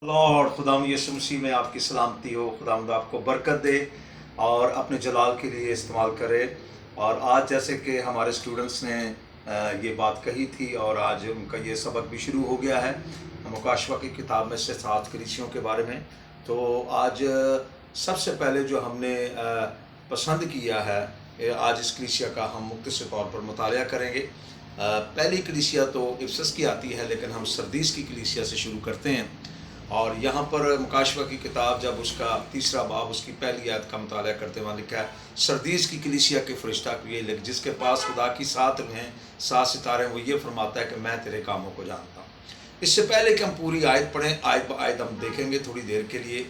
Lord खुदावंद यीशु मसीह में आपकी सलामती हो। खुदावंद आपको बरकत दे और अपने जलाल के लिए इस्तेमाल करे। और आज जैसे कि हमारे स्टूडेंट्स ने ये बात कही थी और आज उनका ये सबक भी शुरू हो गया है मुकाशवा की किताब में से 7 कलीसियों के बारे में। तो आज सबसे पहले जो हमने पसंद किया है, आज इस कलीसिया का हम मुख्तसर तौर पर मुतालिया करेंगे। पहली कलीसिया तो इफसस की आती है, लेकिन हम सरदीस की कलीसिया से शुरू करते हैं। और यहाँ पर मुकाशवा की किताब जब उसका 3रा बाब उसकी पहली आयत का मुतालिया करते हुए लिखा है, सरदीस की कलीसिया के फरिश्ता को ये लिख, जिसके पास खुदा की 7 रूहें 7 सितारे, वो ये फरमाता है कि मैं तेरे कामों को जानता हूँ। इससे पहले कि हम पूरी आयत पढ़ें, आयत ब आयत हम देखेंगे थोड़ी देर के लिए।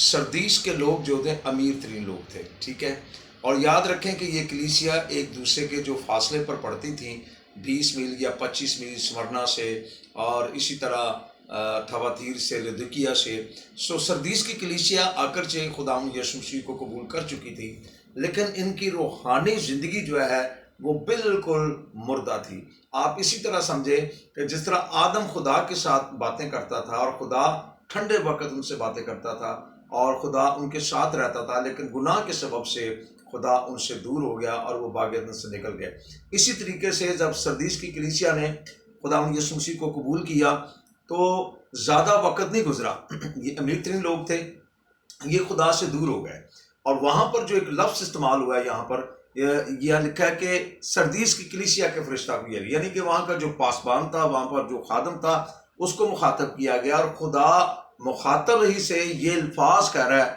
सरदीस के लोग जो थे अमीर तरीन लोग थे, ठीक है। और याद रखें कि ये कलीसिया एक दूसरे के जो फासले पर पड़ती थी, 20 मील या 25 मील स्मरना से, और इसी तरह थवातीर से, लुदिकिया से। सो सरदीस की कलीसिया आकर चे खुदावंद यीशु मसीह को कबूल कर चुकी थी, लेकिन इनकी रूहानी ज़िंदगी जो है वो बिल्कुल मुर्दा थी। आप इसी तरह समझे कि जिस तरह आदम खुदा के साथ बातें करता था और खुदा ठंडे वक्त उनसे बातें करता था और खुदा उनके साथ रहता था, लेकिन गुनाह के सबब से खुदा उनसे दूर हो गया और वो बाग-ए-अदन से निकल गए। इसी तरीके से जब सरदीस की कलीसिया ने खुदावंद यीशु मसीह को कबूल किया तो ज़्यादा वक्त नहीं गुजरा, ये अमीर तरीन लोग थे, ये खुदा से दूर हो गए। और वहाँ पर जो एक लफ्ज़ इस्तेमाल हुआ है यहाँ पर, यह लिखा है कि सरदीस की कलीसिया के फरिश्ता को, यानी कि वहाँ का जो पासबान था, वहाँ पर जो खादम था, उसको मुखातब किया गया। और खुदा मुखातब ही से ये अल्फाज कह रहा है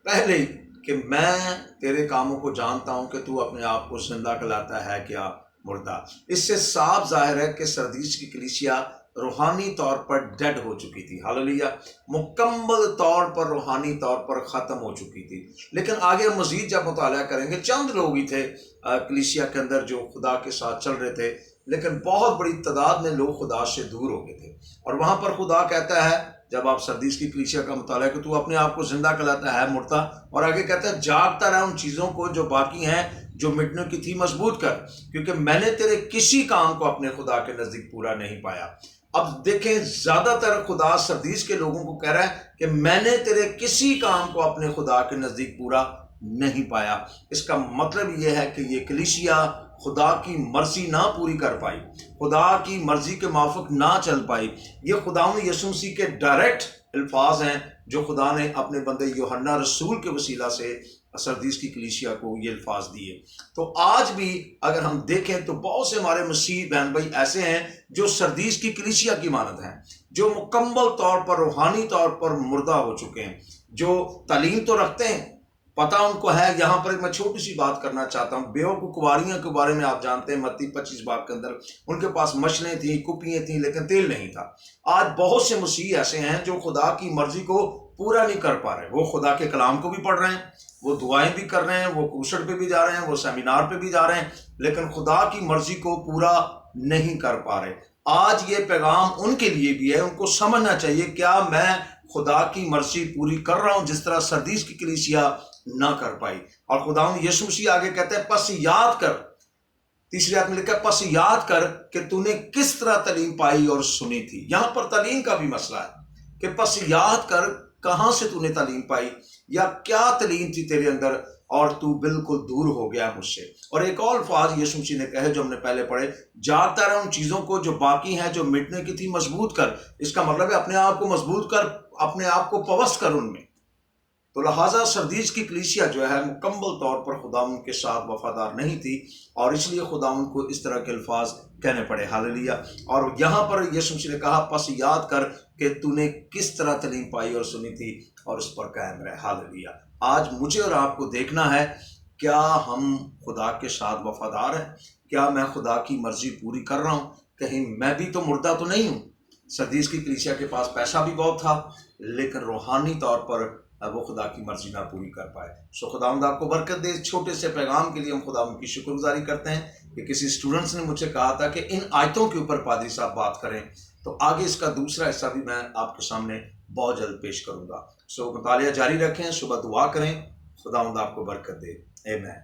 पहले ही कि मैं तेरे कामों को जानता हूँ कि तू अपने आप को जिंदा कहलाता है क्या मुर्दा। इससे साफ जाहिर है कि सरदीस की कलीसिया रूहानी तौर पर डेड हो चुकी थी। हालेलुया, मुकम्मल तौर पर रूहानी तौर पर ख़त्म हो चुकी थी। लेकिन आगे मज़ीद जब मुताला करेंगे, चंद लोग ही थे कलीसिया के अंदर जो खुदा के साथ चल रहे थे, लेकिन बहुत बड़ी तादाद में लोग खुदा से दूर हो गए थे। और वहाँ पर खुदा कहता है, जब आप सरदीस की कलीसिया का मुताला कि तू अपने आप को जिंदा कहलाता है मुर्दा, और आगे कहता है जागता रहा उन चीज़ों को जो बाकी हैं, जो मिटने की थी मजबूत कर, क्योंकि मैंने तेरे किसी काम को अपने खुदा के नज़दीक पूरा नहीं पाया। अब देखें, ज़्यादातर खुदा सरदीस के लोगों को कह रहा है कि मैंने तेरे किसी काम को अपने खुदा के नज़दीक पूरा नहीं पाया। इसका मतलब यह है कि ये कलीसिया खुदा की मर्जी ना पूरी कर पाई, खुदा की मर्जी के माफिक ना चल पाई। ये खुदावंद यीशु मसीह के डायरेक्ट अल्फाज हैं जो खुदा ने अपने बंदे यूहन्ना रसूल के वसीला से सरदीस की कलीसिया को ये अल्फाज दिए। तो आज भी अगर हम देखें तो बहुत से हमारे मसीह बहन भाई ऐसे हैं जो सरदीस की कलीसिया की मानद हैं, जो मुकम्मल तौर पर रूहानी तौर पर मुर्दा हो चुके हैं, जो तालीम तो रखते हैं, पता उनको है। यहाँ पर मैं छोटी सी बात करना चाहता हूँ। बेवकूफ़ कुंवारियों के बारे में आप जानते हैं, मत्ती 25 बाब के अंदर उनके पास मछलें थी, कुपियाँ थी, लेकिन तेल नहीं था। आज बहुत से मसीह ऐसे हैं जो खुदा की मर्जी को पूरा नहीं कर पा रहे। वो खुदा के कलाम को भी पढ़ रहे हैं, वो दुआएं भी कर रहे हैं, वो कुशड़ पे भी जा रहे हैं, वो सेमिनार पे भी जा रहे हैं, लेकिन खुदा की मर्जी को पूरा नहीं कर पा रहे। आज ये पैगाम उनके लिए भी है, उनको समझना चाहिए क्या मैं खुदा की मर्जी पूरी कर रहा हूँ जिस तरह सरदीस की कलीसिया ना कर पाई। और खुदावंद यीशु मसीह आगे कहते हैं पस याद कर, 3री आयत में लिखा है पस याद कर कि तूने किस तरह तालीम पाई और सुनी थी। यहाँ पर तालीम का भी मसला है कि पस याद कर कहाँ से तूने तालीम पाई या क्या तालीम थी तेरे अंदर और तू बिल्कुल दूर हो गया मुझसे। और एक और अल्फाज यीशु मसीह ने कहे जो हमने पहले पढ़े, जागता रहा उन चीज़ों को जो बाकी हैं, जो मिटने की थी मजबूत कर। इसका मतलब है अपने आप को मजबूत कर, अपने आप को पवस्त कर उनमें। तो लिहाजा सरदीस की कलीसिया जो है मुकम्मल तौर पर खुदावंद के साथ वफादार नहीं थी, और इसलिए खुदावंद को इस तरह के अल्फाज कहने पड़े। हालेलुया। और यहाँ पर यीशु मसीह ने कहा पस याद कर कि तूने किस तरह तालीम पाई और सुनी थी और उस पर कायम रहे। हालेलुया। आज मुझे और आपको देखना है, क्या हम खुदा के साथ वफादार हैं? क्या मैं खुदा की मर्जी पूरी कर रहा हूँ? कहीं मैं भी तो मुर्दा तो नहीं हूँ। सरदीस की कलीसिया के पास पैसा भी बहुत था, लेकिन रूहानी तौर पर वो खुदा की मर्जी ना पूरी कर पाए। सो खुदावंद आपको बरकत दे। छोटे से पैगाम के लिए हम खुदावंद की शुक्रगुजारी करते हैं कि किसी स्टूडेंट्स ने मुझे कहा था कि इन आयतों के ऊपर पादरी साहब बात करें, तो आगे इसका दूसरा हिस्सा भी मैं आपके सामने बहुत जल्द पेश करूंगा। सो मुतालिया जारी रखें, सुबह दुआ करें, खुदावंद आपको बरकत दे। आमीन।